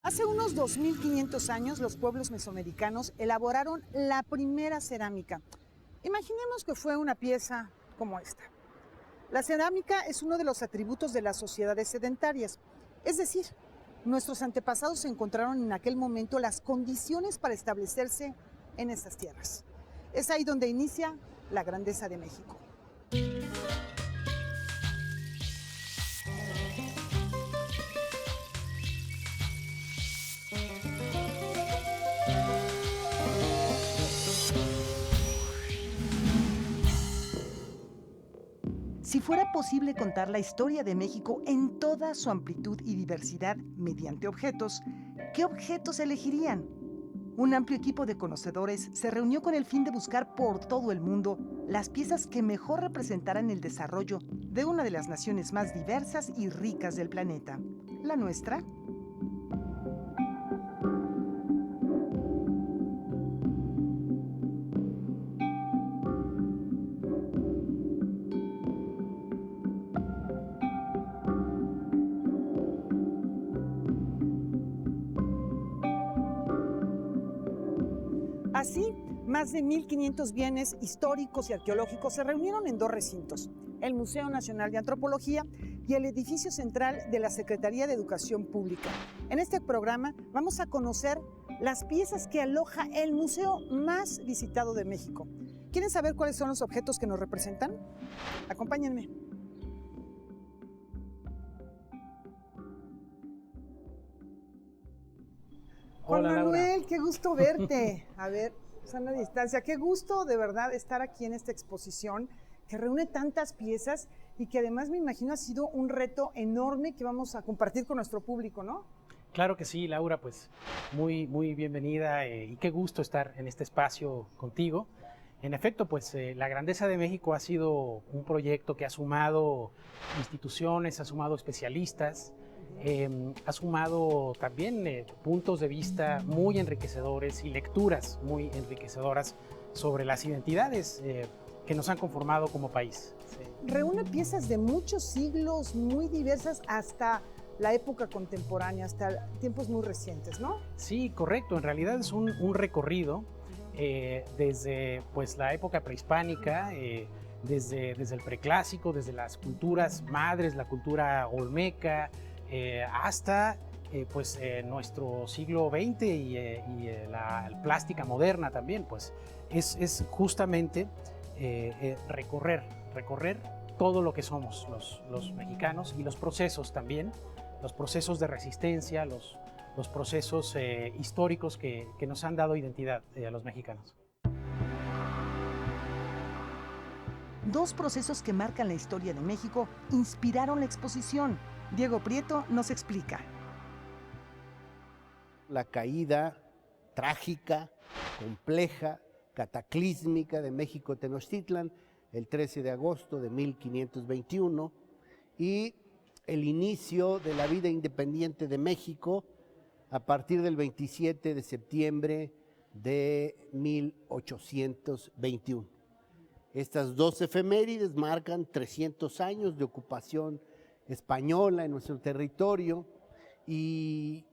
Hace unos 2500 años, los pueblos mesoamericanos elaboraron la primera cerámica. Imaginemos que fue una pieza como esta. La cerámica es uno de los atributos de las sociedades sedentarias. Es decir, nuestros antepasados encontraron en aquel momento las condiciones para establecerse en estas tierras. Es ahí donde inicia la grandeza de México. Si fuera posible contar la historia de México en toda su amplitud y diversidad mediante objetos, ¿qué objetos elegirían? Un amplio equipo de conocedores se reunió con el fin de buscar por todo el mundo las piezas que mejor representaran el desarrollo de una de las naciones más diversas y ricas del planeta, la nuestra. Así, más de 1500 bienes históricos y arqueológicos se reunieron en dos recintos, el Museo Nacional de Antropología y el edificio central de la Secretaría de Educación Pública. En este programa vamos a conocer las piezas que aloja el museo más visitado de México. ¿Quieren saber cuáles son los objetos que nos representan? Acompáñenme. Juan Hola, Laura. Manuel, qué gusto verte. A ver, sana distancia. Qué gusto de verdad estar aquí en esta exposición que reúne tantas piezas y que además me imagino ha sido un reto enorme que vamos a compartir con nuestro público, ¿no? Claro que sí, Laura, pues muy bienvenida y qué gusto estar en este espacio contigo. En efecto, pues la Grandeza de México ha sido un proyecto que ha sumado instituciones, ha sumado especialistas, ha sumado también puntos de vista muy enriquecedores y lecturas muy enriquecedoras sobre las identidades que nos han conformado como país. Sí. Reúne piezas de muchos siglos, muy diversas, hasta la época contemporánea, hasta tiempos muy recientes, ¿no? Sí, correcto. En realidad es un recorrido desde pues, la época prehispánica, desde el preclásico, desde las culturas madres, la cultura olmeca, hasta nuestro siglo XX y la plástica moderna también. Pues es justamente recorrer todo lo que somos los mexicanos y los procesos también, los procesos de resistencia, los procesos históricos que nos han dado identidad a los mexicanos. Dos procesos que marcan la historia de México inspiraron la exposición. Diego Prieto nos explica. La caída trágica, compleja, cataclísmica de México Tenochtitlan, el 13 de agosto de 1521, y el inicio de la vida independiente de México a partir del 27 de septiembre de 1821. Estas dos efemérides marcan 300 años de ocupación española en nuestro territorio, y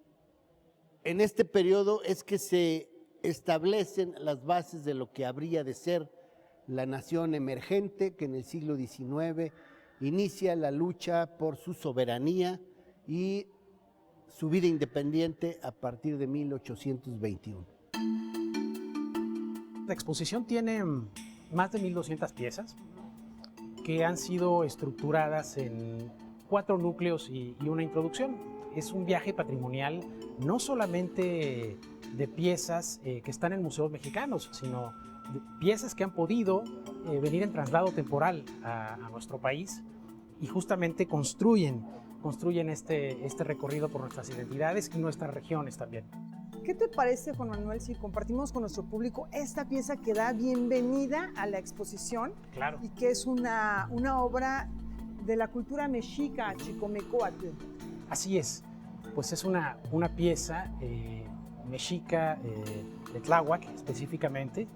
en este periodo es que se establecen las bases de lo que habría de ser la nación emergente que en el siglo XIX inicia la lucha por su soberanía y su vida independiente a partir de 1821. La exposición tiene más de 1200 piezas que han sido estructuradas en 4 núcleos y una introducción. Es un viaje patrimonial no solamente de piezas que están en museos mexicanos, sino de piezas que han podido venir en traslado temporal a nuestro país y justamente construyen este recorrido por nuestras identidades y nuestras regiones también. ¿Qué te parece, Juan Manuel, si compartimos con nuestro público esta pieza que da bienvenida a la exposición? Claro. Y que es una obra de la cultura mexica, chicomecoatl. Así es, pues es una pieza mexica de Tláhuac específicamente,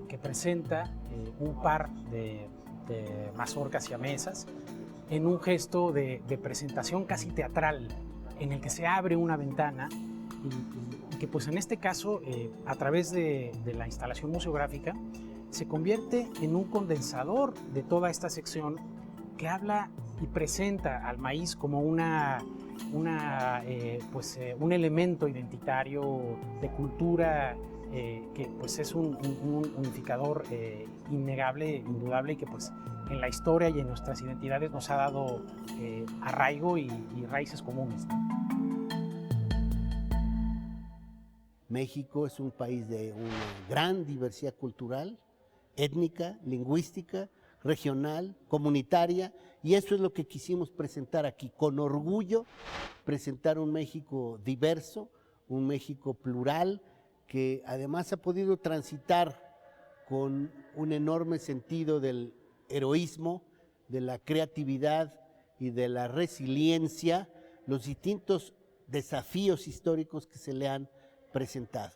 que presenta un par de mazorcas siamesas en un gesto de presentación casi teatral en el que se abre una ventana y que pues en este caso, a través de la instalación museográfica, se convierte en un condensador de toda esta sección que habla y presenta al maíz como un elemento identitario de cultura que pues es un unificador innegable, indudable, y que pues en la historia y en nuestras identidades nos ha dado arraigo y raíces comunes. México es un país de una gran diversidad cultural, étnica, lingüística, regional, comunitaria, y eso es lo que quisimos presentar aquí, con orgullo, presentar un México diverso, un México plural, que además ha podido transitar con un enorme sentido del heroísmo, de la creatividad y de la resiliencia, los distintos desafíos históricos que se le han presentado.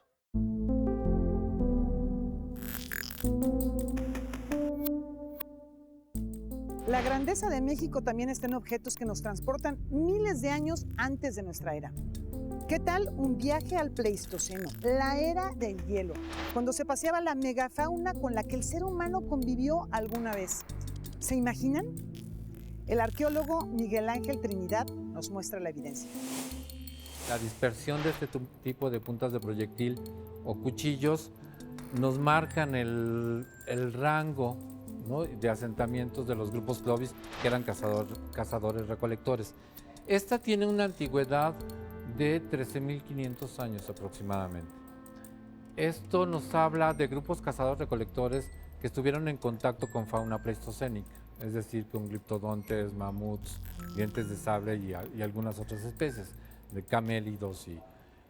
La grandeza de México también está en objetos que nos transportan miles de años antes de nuestra era. ¿Qué tal un viaje al Pleistoceno, la era del hielo, cuando se paseaba la megafauna con la que el ser humano convivió alguna vez? ¿Se imaginan? El arqueólogo Miguel Ángel Trinidad nos muestra la evidencia. La dispersión de este tipo de puntas de proyectil o cuchillos nos marcan el rango, ¿no?, de asentamientos de los grupos Clovis, que eran cazadores-recolectores. Esta tiene una antigüedad de 13.500 años aproximadamente. Esto nos habla de grupos cazadores-recolectores que estuvieron en contacto con fauna pleistocénica, es decir, con gliptodontes, mamuts, dientes de sable y algunas otras especies, de camélidos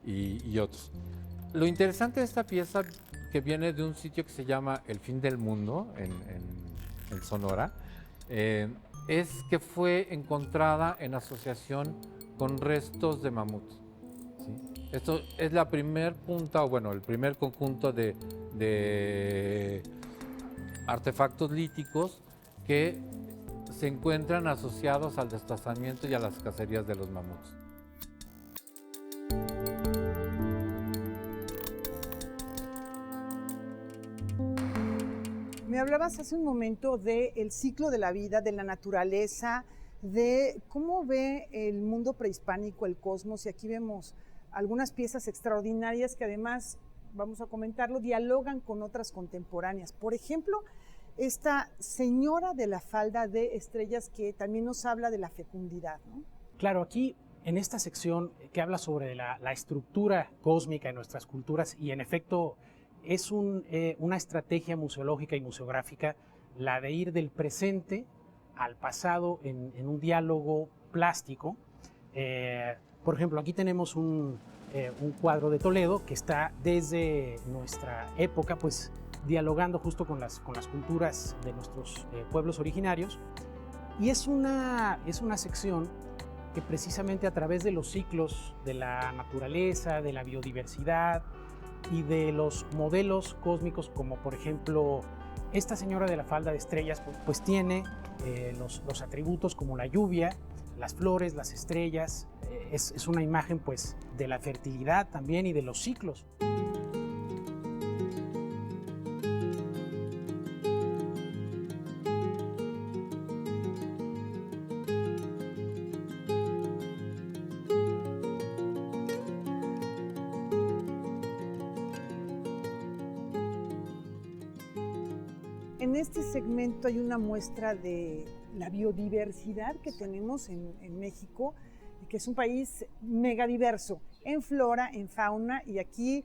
y otros. Lo interesante de esta pieza, que viene de un sitio que se llama El Fin del Mundo, en Sonora, es que fue encontrada en asociación con restos de mamut. ¿Sí? Esto es la primer punta, o bueno, el primer conjunto de artefactos líticos que se encuentran asociados al desplazamiento y a las cacerías de los mamuts. Me hablabas hace un momento del ciclo de la vida, de la naturaleza, de cómo ve el mundo prehispánico, el cosmos, y aquí vemos algunas piezas extraordinarias que además, vamos a comentarlo, dialogan con otras contemporáneas. Por ejemplo, esta señora de la falda de estrellas que también nos habla de la fecundidad, ¿no? Claro, aquí en esta sección que habla sobre la estructura cósmica en nuestras culturas, y en efecto es una estrategia museológica y museográfica la de ir del presente al pasado en un diálogo plástico. Por ejemplo, aquí tenemos un cuadro de Toledo que está desde nuestra época, pues dialogando justo con las culturas de nuestros pueblos originarios, y es una sección que precisamente a través de los ciclos de la naturaleza, de la biodiversidad y de los modelos cósmicos, como por ejemplo esta señora de la falda de estrellas, pues tiene los atributos como la lluvia, las flores, las estrellas. Es una imagen pues de la fertilidad también y de los ciclos. En este segmento hay una muestra de la biodiversidad que tenemos en México, que es un país megadiverso en flora, en fauna, y aquí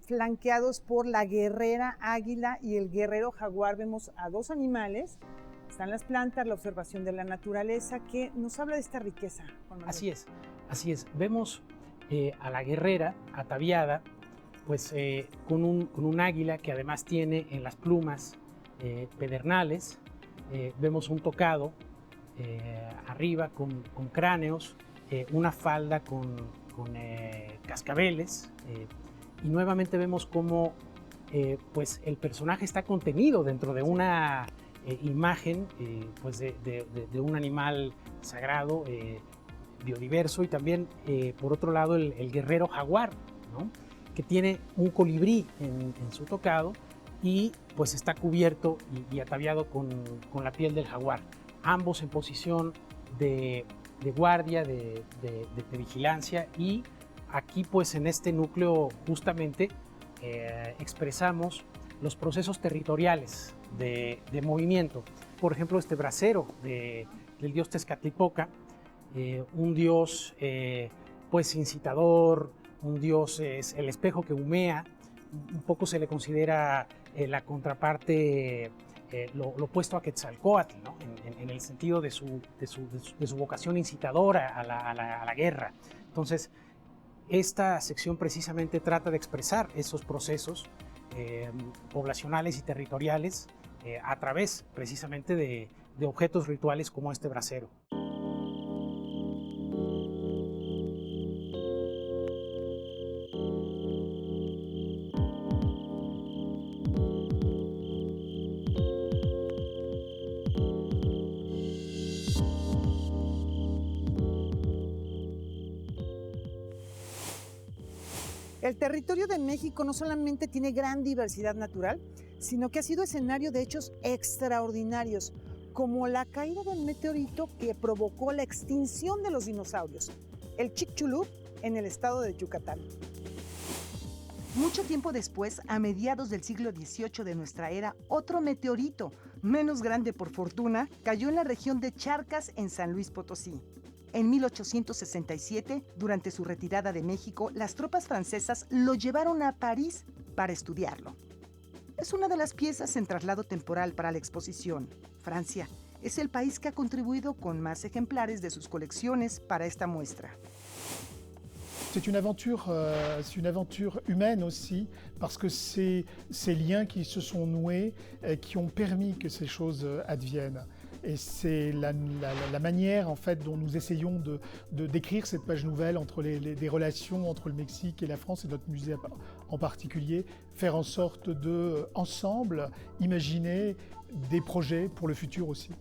flanqueados por la guerrera águila y el guerrero jaguar vemos a dos animales. Están las plantas, la observación de la naturaleza, que nos habla de esta riqueza. Así es. Vemos a la guerrera ataviada pues, con un águila que además tiene en las plumas pedernales. Vemos un tocado arriba con cráneos, una falda con cascabeles, y nuevamente vemos cómo pues el personaje está contenido dentro de una imagen pues de un animal sagrado, biodiverso, y también, por otro lado, el guerrero jaguar, ¿no? Que tiene un colibrí en su tocado y pues está cubierto y ataviado con la piel del jaguar, ambos en posición de guardia, de vigilancia. Y aquí pues en este núcleo justamente expresamos los procesos territoriales de movimiento. Por ejemplo, este bracero del dios Tezcatlipoca, un dios pues incitador, un dios es el espejo que humea, un poco se le considera la contraparte, lo opuesto a Quetzalcóatl, ¿no? En el sentido de su vocación incitadora a la guerra. Entonces, esta sección precisamente trata de expresar esos procesos poblacionales y territoriales a través precisamente de objetos rituales como este bracero. El territorio de México no solamente tiene gran diversidad natural, sino que ha sido escenario de hechos extraordinarios, como la caída del meteorito que provocó la extinción de los dinosaurios, el Chicxulub, en el estado de Yucatán. Mucho tiempo después, a mediados del siglo XVIII de nuestra era, otro meteorito, menos grande por fortuna, cayó en la región de Charcas, en San Luis Potosí. En 1867, durante su retirada de México, las tropas francesas lo llevaron a París para estudiarlo. Es una de las piezas en traslado temporal para la exposición. Francia es el país que ha contribuido con más ejemplares de sus colecciones para esta muestra. C'est une aventure humaine aussi, parce que c'est ces liens qui se sont noués, qui ont permis que ces choses adviennent. Et c'est la manière en fait dont nous essayons de décrire cette page nouvelle entre des relations entre le Mexique et la France et notre musée en particulier, faire en sorte de, ensemble, imaginer des projets pour le futur aussi.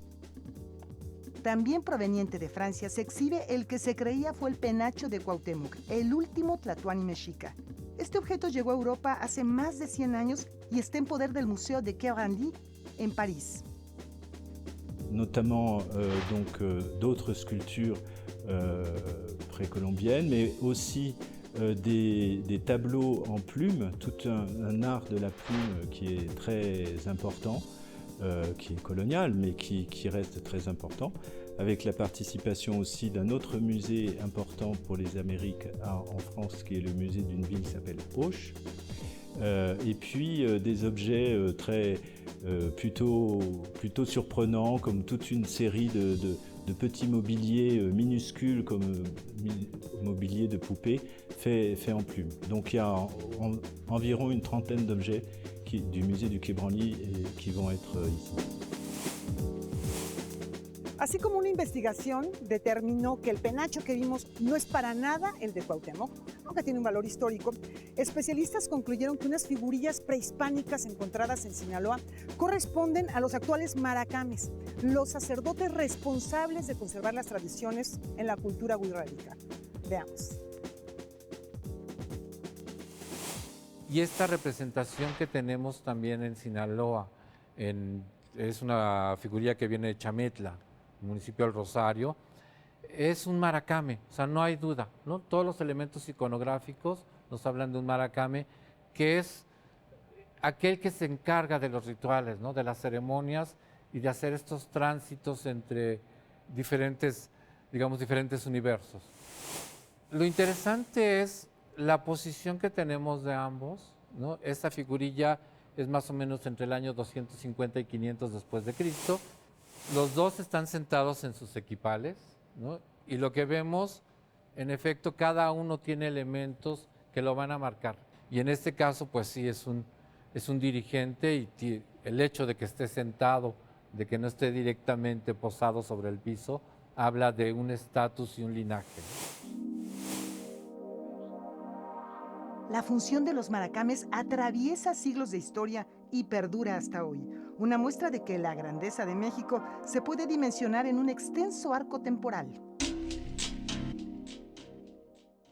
También proveniente de Francia se exhibe el que se creía fue el penacho de Cuauhtémoc, el último tlatoani mexica. Este objeto llegó a Europa hace más de 100 años y está en poder del Museo de Quai Branly en París. Notamment d'autres sculptures précolombiennes, mais aussi des tableaux en plume, tout un art de la plume qui est très important, qui est colonial, mais qui reste très important, avec la participation aussi d'un autre musée important pour les Amériques en France, qui est le musée d'une ville qui s'appelle Auch. Et puis des objets plutôt surprenants, comme toute une série de petits mobiliers minuscules, comme mobilier de poupée, fait en plume. Donc il y a environ une trentaine d'objets du musée du Quai Branly qui vont être ici. Así como una investigación determinó que el penacho que vimos no es para nada el de Cuauhtémoc, aunque tiene un valor histórico, especialistas concluyeron que unas figurillas prehispánicas encontradas en Sinaloa corresponden a los actuales maracames, los sacerdotes responsables de conservar las tradiciones en la cultura wixárika. Veamos. Y esta representación que tenemos también en Sinaloa, es una figurilla que viene de Chametla, municipio del Rosario, es un maracame, o sea, no hay duda, ¿no? Todos los elementos iconográficos nos hablan de un maracame, que es aquel que se encarga de los rituales, ¿no? De las ceremonias y de hacer estos tránsitos entre diferentes universos. Lo interesante es la posición que tenemos de ambos, ¿no? Esta figurilla es más o menos entre el año 250 y 500 después de Cristo. Los dos están sentados en sus equipales, ¿no? Y lo que vemos, en efecto, cada uno tiene elementos que lo van a marcar. Y en este caso, pues sí, es un dirigente, y el hecho de que esté sentado, de que no esté directamente posado sobre el piso, habla de un estatus y un linaje. La función de los maracames atraviesa siglos de historia y perdura hasta hoy. Una muestra de que la grandeza de México se puede dimensionar en un extenso arco temporal.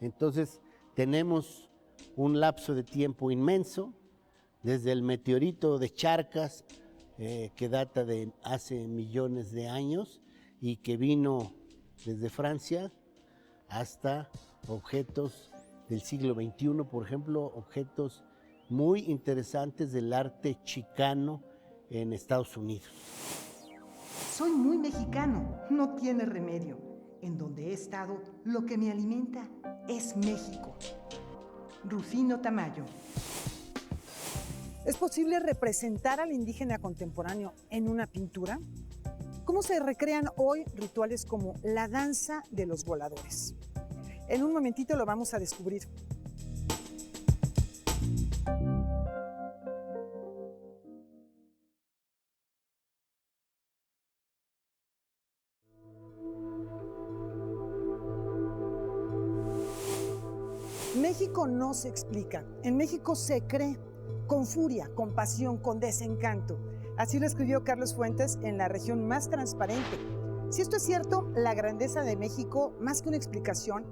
Entonces tenemos un lapso de tiempo inmenso, desde el meteorito de Charcas, que data de hace millones de años y que vino desde Francia, hasta objetos del siglo XXI, por ejemplo, objetos muy interesantes del arte chicano en Estados Unidos. Soy muy mexicano, no tiene remedio. En donde he estado, lo que me alimenta es México. Rufino Tamayo. ¿Es posible representar al indígena contemporáneo en una pintura? ¿Cómo se recrean hoy rituales como la danza de los voladores? En un momentito lo vamos a descubrir. México no se explica, en México se cree, con furia, con pasión, con desencanto. Así lo escribió Carlos Fuentes en La región más transparente. Si esto es cierto, la grandeza de México, más que una explicación,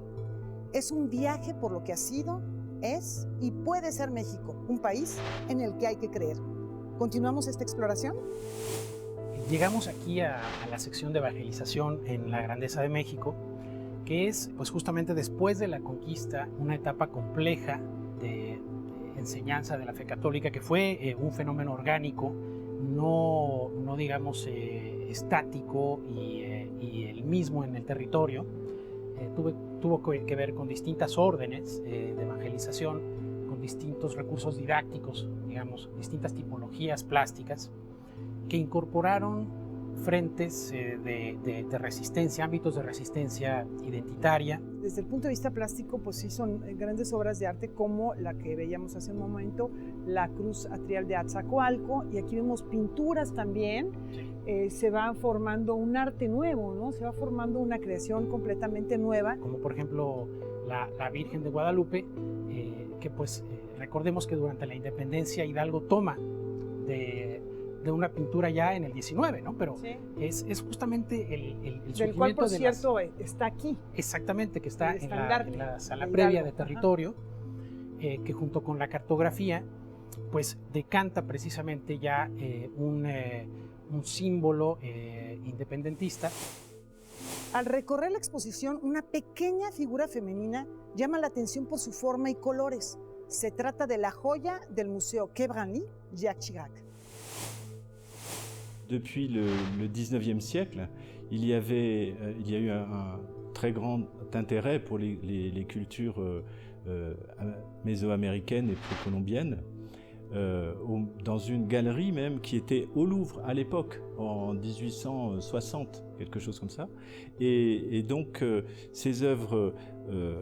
es un viaje por lo que ha sido, es y puede ser México, un país en el que hay que creer. ¿Continuamos esta exploración? Llegamos aquí a la sección de evangelización en la grandeza de México, que es pues justamente después de la conquista una etapa compleja de enseñanza de la fe católica, que fue un fenómeno orgánico, no digamos estático y el mismo en el territorio. Tuvo que ver con distintas órdenes de evangelización, con distintos recursos didácticos, digamos, distintas tipologías plásticas que incorporaron frentes de resistencia, ámbitos de resistencia identitaria. Desde el punto de vista plástico, pues sí son grandes obras de arte como la que veíamos hace un momento, la Cruz Atrial de Atzacoalco, y aquí vemos pinturas también. Sí. Se va formando un arte nuevo, ¿no? Se va formando una creación completamente nueva. Como por ejemplo la Virgen de Guadalupe, que pues recordemos que durante la independencia Hidalgo toma de una pintura ya en el 19, ¿no? Pero sí, es justamente el surgimiento del cual, por cierto, está aquí. Exactamente, que está en la sala previa de territorio, que junto con la cartografía, pues decanta precisamente ya un símbolo independentista. Al recorrer la exposición, una pequeña figura femenina llama la atención por su forma y colores. Se trata de la joya del Museo Quai Branly, Jacques Chirac. Depuis le 19e siècle, il y a eu un très grand intérêt pour les cultures mésoaméricaines et précolombiennes, dans une galerie même qui était au Louvre à l'époque, en 1860, quelque chose comme ça. Et donc ces œuvres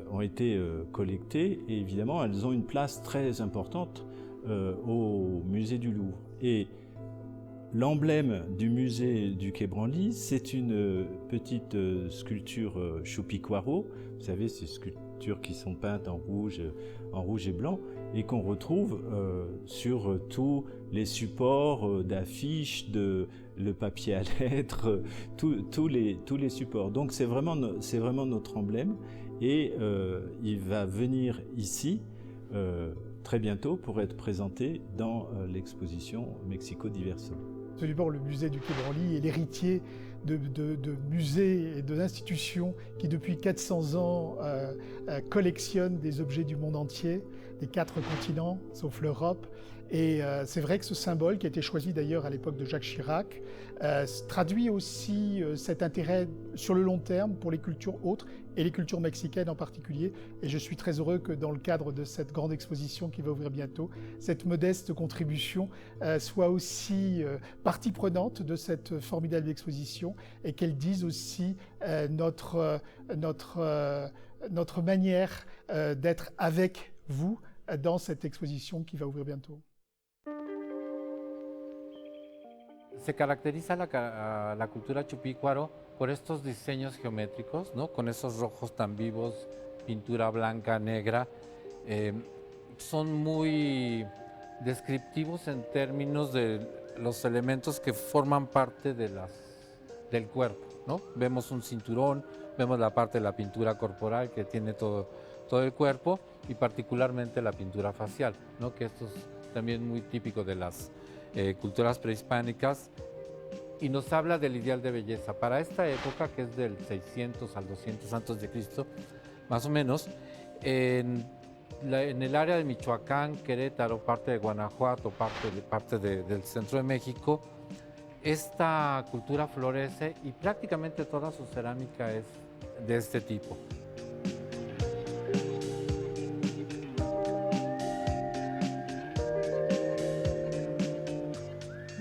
ont été collectées et évidemment elles ont une place très importante au musée du Louvre. Et l'emblème du musée du Quai Branly, c'est une petite sculpture Choupi-Quaro. Vous savez, ces sculptures qui sont peintes en rouge et blanc et qu'on retrouve sur tous les supports d'affiches, le papier à lettres, tous les supports. Donc c'est vraiment notre emblème et il va venir ici très bientôt pour être présenté dans l'exposition Mexico Diverso. Absolument, le musée du Quai Branly est l'héritier de musées et d'institutions qui depuis 400 ans collectionnent des objets du monde entier, des 4 continents, sauf l'Europe. Et c'est vrai que ce symbole, qui a été choisi d'ailleurs à l'époque de Jacques Chirac, traduit aussi cet intérêt sur le long terme pour les cultures autres et les cultures mexicaines en particulier. Et je suis très heureux que dans le cadre de cette grande exposition qui va ouvrir bientôt, cette modeste contribution soit aussi partie prenante de cette formidable exposition et qu'elle dise aussi notre manière d'être avec vous dans cette exposition qui va ouvrir bientôt. Se caracteriza la cultura chupícuaro por estos diseños geométricos, ¿no? Con esos rojos tan vivos, pintura blanca, negra. Son muy descriptivos en términos de los elementos que forman parte del cuerpo, ¿no? Vemos un cinturón, vemos la parte de la pintura corporal que tiene todo el cuerpo y particularmente la pintura facial, ¿no? Que esto es también muy típico de las culturas prehispánicas y nos habla del ideal de belleza. Para esta época, que es del 600 al 200 antes de Cristo, más o menos, en el área de Michoacán, Querétaro, parte de Guanajuato, parte del centro de México, esta cultura florece y prácticamente toda su cerámica es de este tipo.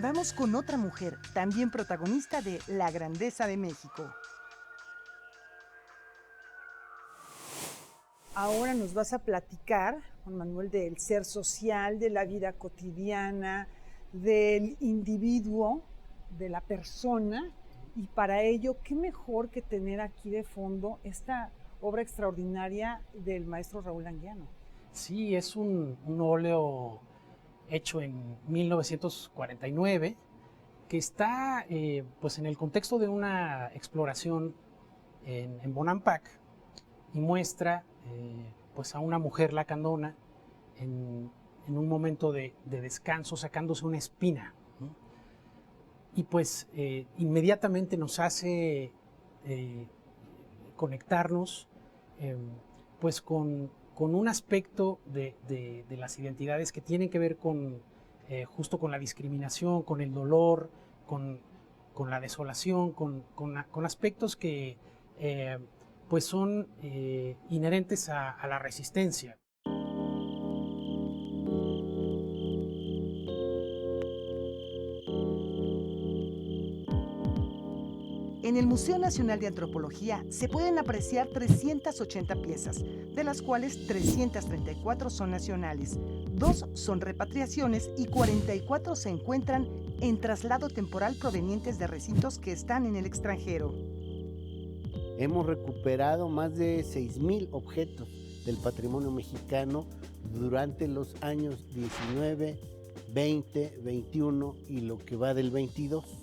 Vamos con otra mujer, también protagonista de La Grandeza de México. Ahora nos vas a platicar, Juan Manuel, del ser social, de la vida cotidiana, del individuo, de la persona, y para ello, qué mejor que tener aquí de fondo esta obra extraordinaria del maestro Raúl Anguiano. Sí, es un óleo hecho en 1949 que está pues en el contexto de una exploración en Bonampak y muestra pues a una mujer lacandona en un momento de descanso sacándose una espina, ¿no? Y pues inmediatamente nos hace conectarnos pues con un aspecto de las identidades que tienen que ver con justo con la discriminación, con el dolor, con la desolación, con aspectos que pues son inherentes a la resistencia. En el Museo Nacional de Antropología se pueden apreciar 380 piezas, de las cuales 334 son nacionales, 2 son repatriaciones y 44 se encuentran en traslado temporal provenientes de recintos que están en el extranjero. Hemos recuperado más de 6,000 objetos del patrimonio mexicano durante los años 19, 20, 21 y lo que va del 22.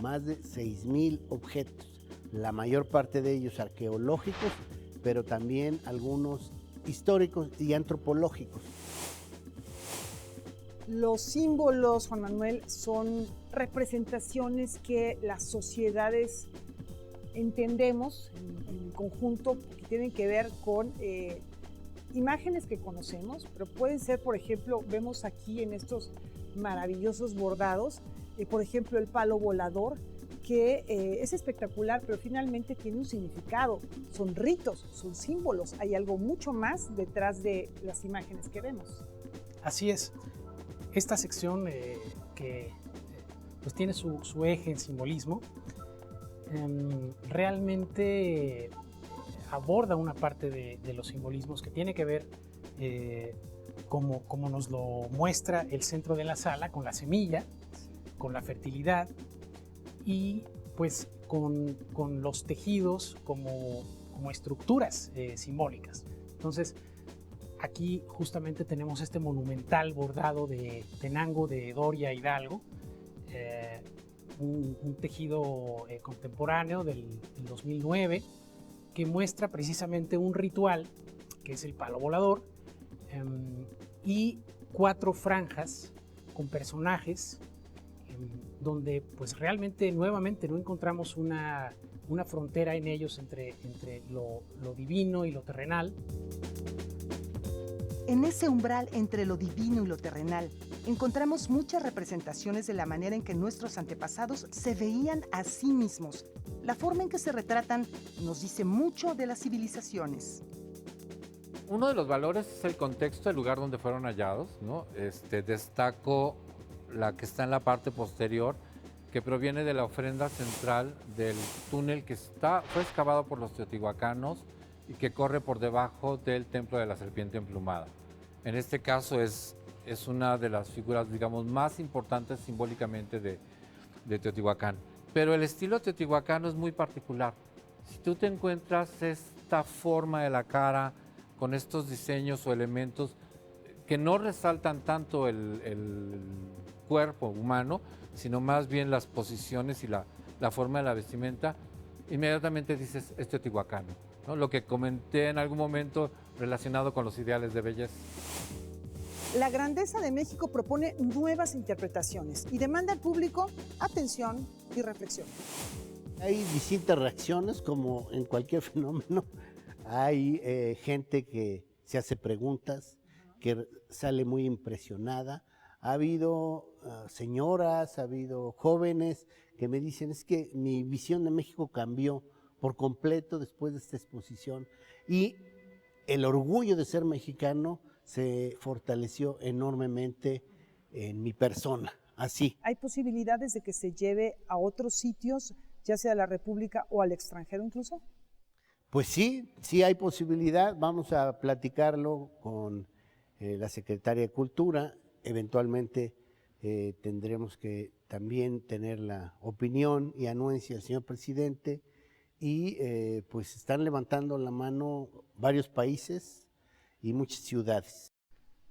Más de 6,000 objetos, la mayor parte de ellos arqueológicos, pero también algunos históricos y antropológicos. Los símbolos, Juan Manuel, son representaciones que las sociedades entendemos en conjunto, que tienen que ver con imágenes que conocemos, pero pueden ser, por ejemplo, vemos aquí en estos maravillosos bordados, por ejemplo, el palo volador, que es espectacular, pero finalmente tiene un significado. Son ritos, son símbolos. Hay algo mucho más detrás de las imágenes que vemos. Así es. Esta sección que pues tiene su eje en simbolismo, realmente aborda una parte de los simbolismos que tiene que ver como nos lo muestra el centro de la sala, con la semilla, con la fertilidad y pues con los tejidos como estructuras simbólicas. Entonces, aquí justamente tenemos este monumental bordado de Tenango de Doria Hidalgo, un tejido contemporáneo del 2009 que muestra precisamente un ritual que es el palo volador y 4 franjas con personajes donde pues realmente nuevamente no encontramos una frontera en ellos entre lo divino y lo terrenal. En ese umbral entre lo divino y lo terrenal, encontramos muchas representaciones de la manera en que nuestros antepasados se veían a sí mismos. La forma en que se retratan nos dice mucho de las civilizaciones. Uno de los valores es el contexto del lugar donde fueron hallados, ¿no? Destaco la que está en la parte posterior, que proviene de la ofrenda central del túnel que fue excavado por los teotihuacanos y que corre por debajo del templo de la serpiente emplumada. En este caso es una de las figuras, digamos, más importantes simbólicamente de Teotihuacán. Pero el estilo teotihuacano es muy particular. Si tú te encuentras esta forma de la cara con estos diseños o elementos que no resaltan tanto el cuerpo humano, sino más bien las posiciones y la forma de la vestimenta, inmediatamente dices, es teotihuacano. ¿no? Lo que comenté en algún momento relacionado con los ideales de belleza. La grandeza de México propone nuevas interpretaciones y demanda al público atención y reflexión. Hay distintas reacciones, como en cualquier fenómeno. Hay gente que se hace preguntas, que sale muy impresionada. Ha habido señoras, ha habido jóvenes que me dicen, es que mi visión de México cambió por completo después de esta exposición, y el orgullo de ser mexicano se fortaleció enormemente en mi persona, así. ¿Hay posibilidades de que se lleve a otros sitios, ya sea a la República o al extranjero incluso? Pues sí, sí hay posibilidad. Vamos a platicarlo con la Secretaria de Cultura. Eventualmente tendremos que también tener la opinión y anuencia del señor presidente, y pues están levantando la mano varios países y muchas ciudades.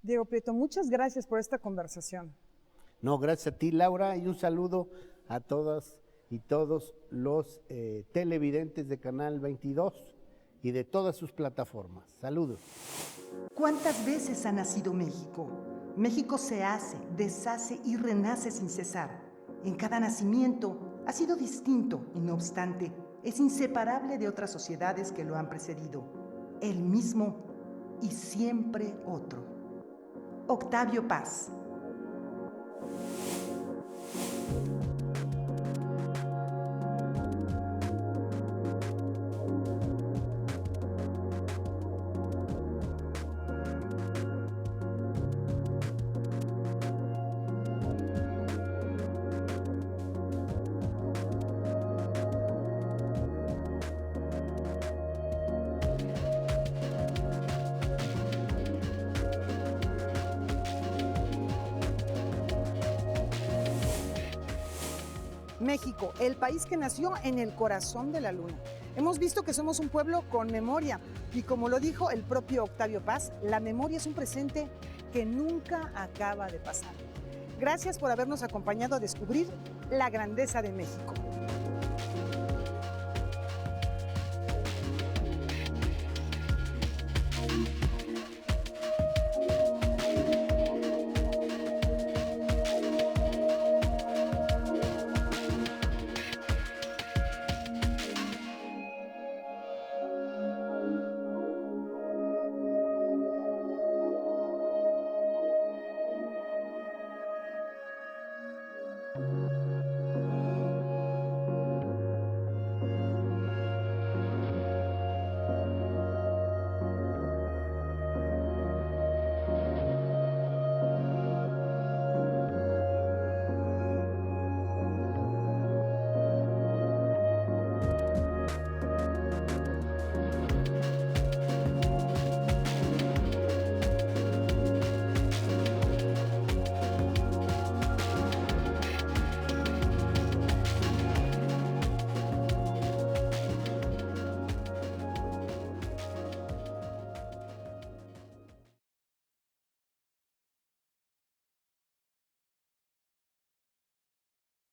Diego Prieto, muchas gracias por esta conversación. No, gracias a ti, Laura, y un saludo a todas y todos los televidentes de Canal 22 y de todas sus plataformas. Saludos. ¿Cuántas veces ha nacido México? México se hace, deshace y renace sin cesar. En cada nacimiento ha sido distinto y, no obstante, es inseparable de otras sociedades que lo han precedido. El mismo y siempre otro. Octavio Paz. México, el país que nació en el corazón de la luna. Hemos visto que somos un pueblo con memoria y, como lo dijo el propio Octavio Paz, la memoria es un presente que nunca acaba de pasar. Gracias por habernos acompañado a descubrir la grandeza de México.